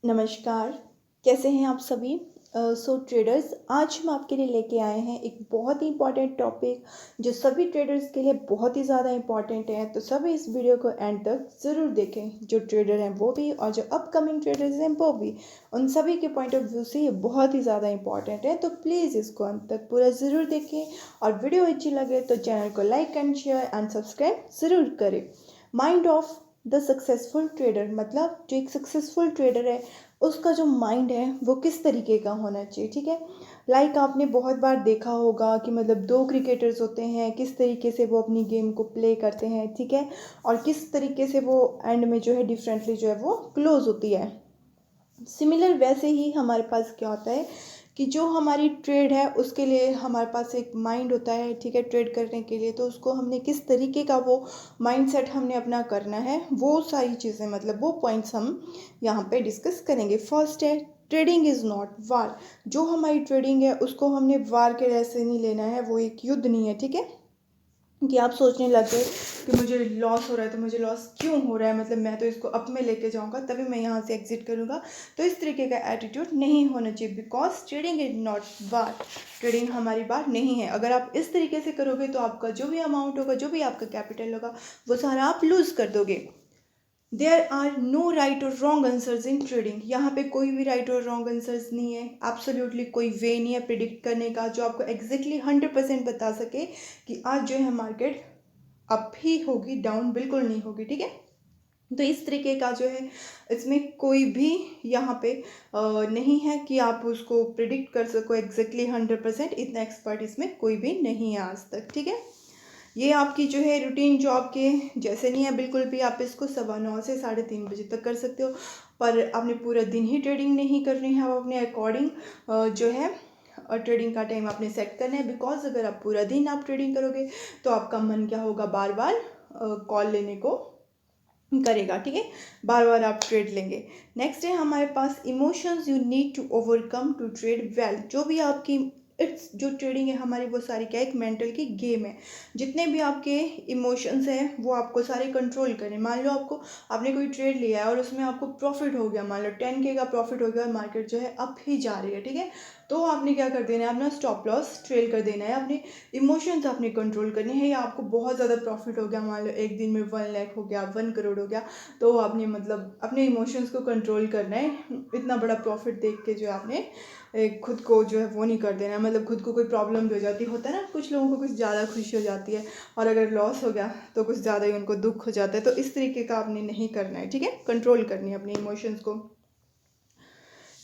नमस्कार, कैसे हैं आप सभी। सो ट्रेडर्स, आज हम आपके लिए लेके आए हैं एक बहुत ही इम्पॉर्टेंट टॉपिक जो सभी ट्रेडर्स के लिए बहुत ही ज़्यादा इम्पॉर्टेंट है। तो सभी इस वीडियो को एंड तक ज़रूर देखें, जो ट्रेडर हैं वो भी और जो अपकमिंग ट्रेडर्स हैं वो भी। उन सभी के पॉइंट ऑफ व्यू से ये बहुत ही ज़्यादा इम्पॉर्टेंट है, तो प्लीज़ इसको अंत तक पूरा ज़रूर देखें। और वीडियो अच्छी लगे तो चैनल को like and share and subscribe ज़रूर करें। Mind of the successful trader, मतलब जो एक सक्सेसफुल ट्रेडर है उसका जो माइंड है वो किस तरीके का होना चाहिए। ठीक है, लाइक आपने बहुत बार देखा होगा कि मतलब दो क्रिकेटर्स होते हैं, किस तरीके से वो अपनी गेम को प्ले करते हैं, ठीक है, और किस तरीके से वो एंड में जो है डिफरेंटली जो है वो क्लोज होती है। सिमिलर वैसे ही हमारे पास क्या होता है कि जो हमारी ट्रेड है उसके लिए हमारे पास एक माइंड होता है, ठीक है, ट्रेड करने के लिए। तो उसको हमने किस तरीके का वो माइंडसेट हमने अपना करना है, वो सारी चीज़ें, मतलब वो पॉइंट्स हम यहाँ पे डिस्कस करेंगे। फर्स्ट है, ट्रेडिंग इज़ नॉट वार। जो हमारी ट्रेडिंग है उसको हमने वार के जैसे नहीं लेना है, वो एक युद्ध नहीं है। ठीक है, कि आप सोचने लग गए कि मुझे लॉस हो रहा है तो मुझे लॉस क्यों हो रहा है, मतलब मैं तो इसको अप में लेके जाऊंगा तभी मैं यहाँ से एग्जिट करूँगा। तो इस तरीके का एटीट्यूड नहीं होना चाहिए, because trading is not bar. Trading हमारी बात नहीं है। अगर आप इस तरीके से करोगे तो आपका जो भी अमाउंट होगा, जो भी आपका कैपिटल होगा, वो सारा आप लूज़ कर दोगे। देयर आर नो राइट और रॉन्ग आंसर्स इन ट्रेडिंग। यहाँ पे कोई भी राइट और रॉन्ग आंसर्स नहीं है। एब्सोल्युटली कोई वे नहीं है प्रिडिक्ट करने का जो आपको एग्जैक्टली 100% बता सके कि आज जो है मार्केट अप ही होगी, डाउन बिल्कुल नहीं होगी। ठीक है, तो इस तरीके का जो है इसमें कोई भी यहाँ पे नहीं है कि आप उसको प्रिडिक्ट कर सको एग्जैक्टली 100%। इतना एक्सपर्ट इसमें कोई भी नहीं है आज तक। ठीक है, ये आपकी जो है रूटीन जॉब के जैसे नहीं है बिल्कुल भी। आप इसको 9:15 से 3:30 बजे तक कर सकते हो, पर आपने पूरा दिन ही ट्रेडिंग नहीं करनी है। आप अपने अकॉर्डिंग जो है ट्रेडिंग का टाइम आपने सेट करना है। बिकॉज अगर आप पूरा दिन आप ट्रेडिंग करोगे तो आपका मन क्या होगा, बार बार कॉल लेने को करेगा। ठीक है, बार बार आप ट्रेड लेंगे। नेक्स्ट है हमारे पास emotions you need to overcome to trade well. जो भी आपकी इट्स जो ट्रेडिंग है हमारी, वो सारी क्या एक मेंटल की गेम है। जितने भी आपके इमोशंस हैं वो आपको सारे कंट्रोल करें। मान लो आपने कोई ट्रेड लिया है और उसमें आपको प्रॉफिट हो गया, मान लो 10K का प्रॉफिट हो गया और मार्केट जो है अप ही जा रही है। ठीक है, तो आपने क्या कर देना है, अपना स्टॉप लॉस ट्रेल कर देना है। अपने इमोशंस आपने कंट्रोल करने हैं। या आपको बहुत ज़्यादा प्रॉफिट हो गया, मान लो एक दिन में 1 लाख हो गया, 1 करोड़ हो गया, तो आपने मतलब अपने इमोशंस को कंट्रोल करना है। इतना बड़ा प्रॉफिट देख के जो आपने खुद को जो है वो नहीं कर देना है। मतलब खुद को कोई प्रॉब्लम भी हो जाती होता है ना, कुछ लोगों को कुछ ज़्यादा खुशी हो जाती है और अगर लॉस हो गया तो कुछ ज़्यादा ही उनको दुख हो जाता है। तो इस तरीके का आपने नहीं करना है। ठीक है, कंट्रोल करनी है अपने इमोशंस को।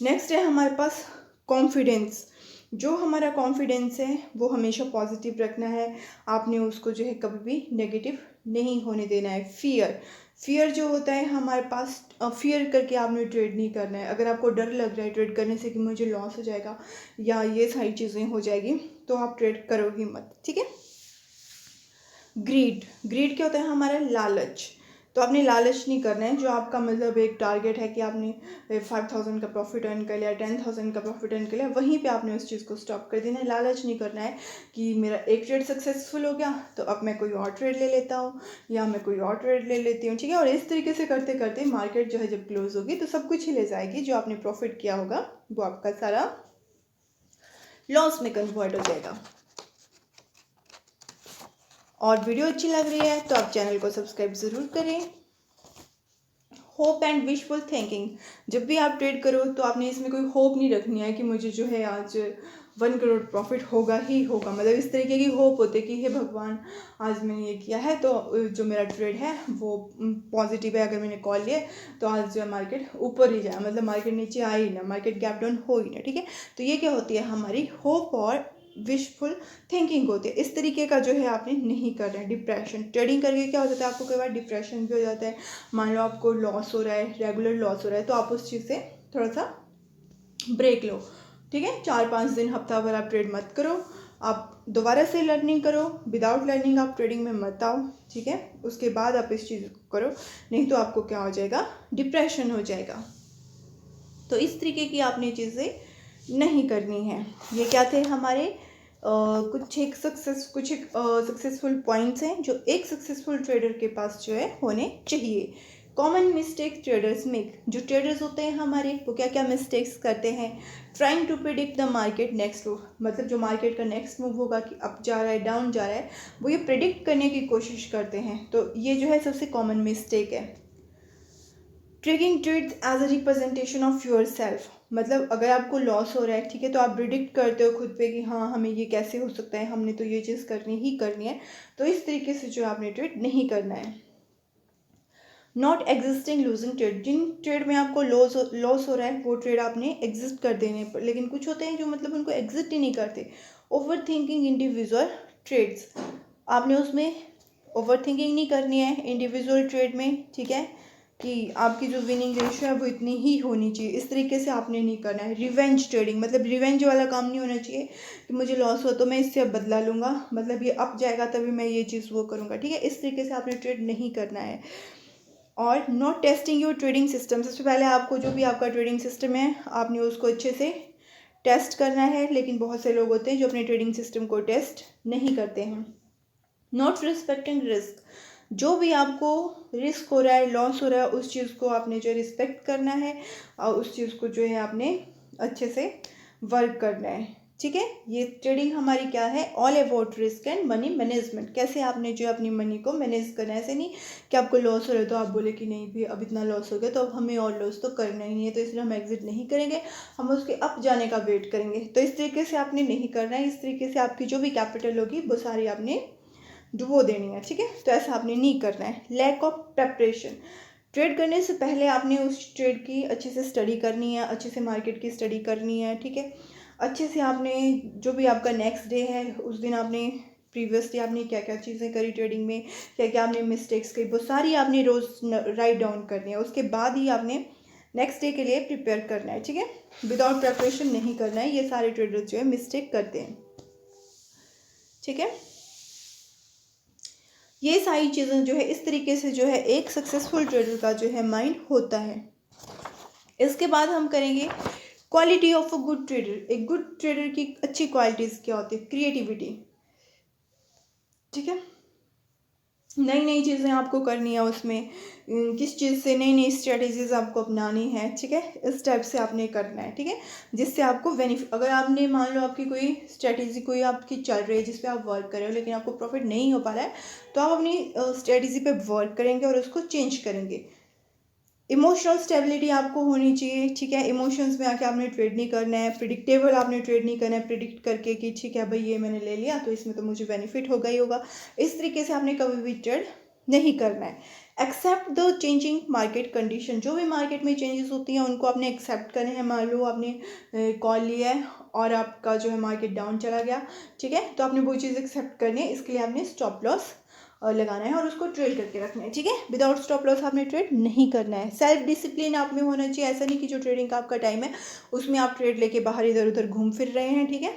नेक्स्ट है हमारे पास कॉन्फिडेंस। जो हमारा कॉन्फिडेंस है वो हमेशा पॉजिटिव रखना है। आपने उसको जो है कभी भी नेगेटिव नहीं होने देना है। फियर जो होता है हमारे पास, फियर करके आपने ट्रेड नहीं करना है। अगर आपको डर लग रहा है ट्रेड करने से कि मुझे लॉस हो जाएगा या ये सारी चीज़ें हो जाएगी, तो आप ट्रेड करो ही मत। ठीक है, ग्रीड क्या होता है हमारा, लालच। तो आपने लालच नहीं करना है। जो आपका मतलब एक टारगेट है कि आपने 5,000 का प्रॉफिट अर्न कर लिया, 10,000 का प्रॉफिट अर्न कर लिया, वहीं पे आपने उस चीज़ को स्टॉप कर देना है। लालच नहीं करना है कि मेरा एक ट्रेड सक्सेसफुल हो गया तो अब मैं कोई और ट्रेड ले लेता हूँ या मैं कोई और ट्रेड ले लेती हूँ। ठीक है, और इस तरीके से करते करते मार्केट जो है जब क्लोज होगी तो सब कुछ ही ले जाएगी। जो आपने प्रॉफिट किया होगा वो आपका सारा लॉस में कन्वर्ट हो जाएगा। और वीडियो अच्छी लग रही है तो आप चैनल को सब्सक्राइब ज़रूर करें। Hope and wishful thinking. जब भी आप ट्रेड करो तो आपने इसमें कोई होप नहीं रखनी है कि मुझे जो है आज 1 करोड़ प्रॉफिट होगा ही होगा। मतलब इस तरीके की होप होती है कि हे भगवान, आज मैंने ये किया है तो जो मेरा ट्रेड है वो पॉजिटिव है। अगर मैंने कॉल लिया तो आज जो है मार्केट ऊपर ही जाए, मतलब मार्केट नीचे आ ही ना, मार्केट गैप डाउन हो ही ना। ठीक है, तो ये क्या होती है हमारी होप और विशफुल थिंकिंग होती है। इस तरीके का जो है आपने नहीं करना है। डिप्रेशन, ट्रेडिंग करके क्या हो जाता है, आपको कई बार डिप्रेशन भी हो जाता है। मान लो आपको लॉस हो रहा है, रेगुलर लॉस हो रहा है, तो आप उस चीज़ से थोड़ा सा ब्रेक लो। ठीक है, 4-5 दिन, हफ्ता भर आप ट्रेड मत करो। आप दोबारा से लर्निंग करो। विदाउट लर्निंग आप ट्रेडिंग में मत आओ। ठीक है, उसके बाद आप इस चीज़ को करो, नहीं तो आपको क्या हो जाएगा, डिप्रेशन हो जाएगा। तो इस तरीके की आपने चीज़ें नहीं करनी है। ये क्या थे हमारे कुछ एक सक्सेसफुल पॉइंट्स हैं जो एक सक्सेसफुल ट्रेडर के पास जो है होने चाहिए। कॉमन मिस्टेक ट्रेडर्स मेक, जो ट्रेडर्स होते हैं हमारे वो क्या क्या मिस्टेक्स करते हैं। Trying to predict the market next move, मतलब जो मार्केट का नेक्स्ट मूव होगा कि अप जा रहा है डाउन जा रहा है, वो ये प्रिडिक्ट करने की कोशिश करते हैं। तो ये जो है सबसे कॉमन मिस्टेक है। Trading trades as a representation of yourself, मतलब अगर आपको लॉस हो रहा है, ठीक है, तो आप प्रिडिक्ट करते हो खुद पे कि हाँ हमें ये कैसे हो सकता है, हमने तो ये चीज़ करनी ही करनी है। तो इस तरीके से जो आपने ट्रेड नहीं करना है। नॉट एग्जिस्टिंग लूजिंग ट्रेड, जिन ट्रेड में आपको लॉस हो रहा है वो ट्रेड आपने एग्जिस्ट कर देने पर, लेकिन कुछ होते हैं जो मतलब उनको एग्जिस्ट ही नहीं करते। ओवर थिंकिंग इंडिविजुअल ट्रेड्स, आपने उसमें ओवर थिंकिंग नहीं करनी है इंडिविजुअल ट्रेड में, ठीक है, कि आपकी जो विनिंग रेशियो है वो इतनी ही होनी चाहिए, इस तरीके से आपने नहीं करना है। रिवेंज ट्रेडिंग, मतलब रिवेंज वाला काम नहीं होना चाहिए कि मुझे लॉस हो तो मैं इससे अब बदला लूँगा, मतलब ये अप जाएगा तभी मैं ये चीज़ वो करूँगा, ठीक है, इस तरीके से आपने ट्रेड नहीं करना है। और not testing your trading system, सबसे पहले आपको जो भी आपका ट्रेडिंग सिस्टम है आपने उसको अच्छे से टेस्ट करना है, लेकिन बहुत से लोग होते हैं जो अपने ट्रेडिंग सिस्टम को टेस्ट नहीं करते हैं। नॉट रिस्पेक्टिंग रिस्क, जो भी आपको रिस्क हो रहा है, लॉस हो रहा है, उस चीज़ को आपने जो रिस्पेक्ट करना है और उस चीज़ को जो है आपने अच्छे से वर्क करना है, ठीक है। ये ट्रेडिंग हमारी क्या है, all about risk and money management, कैसे आपने जो अपनी मनी को मैनेज करना है। ऐसे नहीं कि आपको लॉस हो रहा है तो आप बोले कि नहीं भी अब इतना लॉस हो गया तो अब हमें और लॉस तो करना ही नहीं है, तो इसलिए हम एग्जिट नहीं करेंगे, हम उसके अप जाने का वेट करेंगे। तो इस तरीके से आपने नहीं करना है, इस तरीके से आपकी जो भी कैपिटल होगी वो सारी आपने डुबो देनी है, ठीक है, तो ऐसा आपने नहीं करना है। लैक ऑफ प्रेपरेशन, ट्रेड करने से पहले आपने उस ट्रेड की अच्छे से स्टडी करनी है, अच्छे से मार्केट की स्टडी करनी है, ठीक है, अच्छे से आपने जो भी आपका नेक्स्ट डे है उस दिन आपने प्रीवियस डे आपने क्या क्या चीज़ें करी ट्रेडिंग में, क्या क्या आपने मिस्टेक्स की, वो सारी आपने रोज़ राइट डाउन करनी है, उसके बाद ही आपने नेक्स्ट डे के लिए प्रिपेयर करना है, ठीक है। विदाउट प्रेपरेशन नहीं करना है, ये सारे ट्रेडर्स जो है मिस्टेक करते हैं, ठीक है। ये सारी चीज़ें जो है इस तरीके से जो है एक सक्सेसफुल ट्रेडर का जो है माइंड होता है। इसके बाद हम करेंगे quality of a good trader. एक गुड ट्रेडर की अच्छी क्वालिटीज़ क्या होती है, क्रिएटिविटी, ठीक है, नई नई चीज़ें आपको करनी है उसमें, किस चीज़ से नई नई स्ट्रेटजीज आपको अपनानी है, ठीक है, इस टाइप से आपने करना है, ठीक है, जिससे आपको बेनिफिट, अगर आपने मान लो आपकी कोई स्ट्रेटजी कोई आपकी चल रही है जिस पे आप वर्क कर रहे हो लेकिन आपको प्रॉफिट नहीं हो पा रहा है, तो आप अपनी स्ट्रेटजी पे वर्क करेंगे और उसको चेंज करेंगे। इमोशनल स्टेबिलिटी आपको होनी चाहिए, ठीक है, इमोशंस में आके आपने ट्रेड नहीं करना है, प्रिडिक्टेबल आपने ट्रेड नहीं करना है, प्रिडिक्ट करके कि ठीक है भाई ये मैंने ले लिया तो इसमें तो मुझे बेनिफिट होगा ही होगा, इस तरीके से आपने कभी भी ट्रेड नहीं करना है। Accept the changing market condition, जो भी मार्केट में चेंजेस होती हैं उनको आपने एक्सेप्ट करने हैं। मान लो आपने कॉल लिया है और आपका जो है मार्केट डाउन चला गया, ठीक है, तो आपने वो चीज़ एक्सेप्ट करनी है, इसके लिए आपने स्टॉप लॉस लगाना है और उसको ट्रेड करके रखना है, ठीक है, विदाउट स्टॉप लॉस आपने ट्रेड नहीं करना है। सेल्फ डिसिप्लिन आप में होना चाहिए, ऐसा नहीं कि जो ट्रेडिंग का आपका टाइम है उसमें आप ट्रेड लेके बाहर इधर उधर घूम फिर रहे हैं, ठीक है,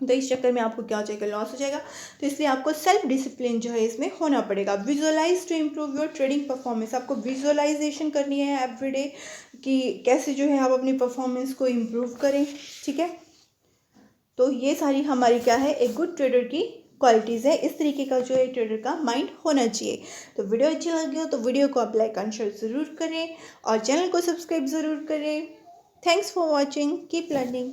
तो इस चक्कर में आपको क्या हो जाएगा, लॉस हो जाएगा। तो इसलिए आपको सेल्फ डिसिप्लिन जो है इसमें होना पड़ेगा। Visualise to improve your trading performance, आपको विजुअलाइजेशन करनी है एवरीडे कि कैसे जो है आप अपनी परफॉर्मेंस को इम्प्रूव करें, ठीक है। तो ये सारी हमारी क्या है, एक गुड ट्रेडर की क्वालिटीज़ है, इस तरीके का जो है ट्रेडर का माइंड होना चाहिए। तो वीडियो अच्छी लगी हो तो वीडियो को आप लाइक एंड शेयर ज़रूर करें और चैनल को सब्सक्राइब ज़रूर करें। Thanks for watching, keep learning.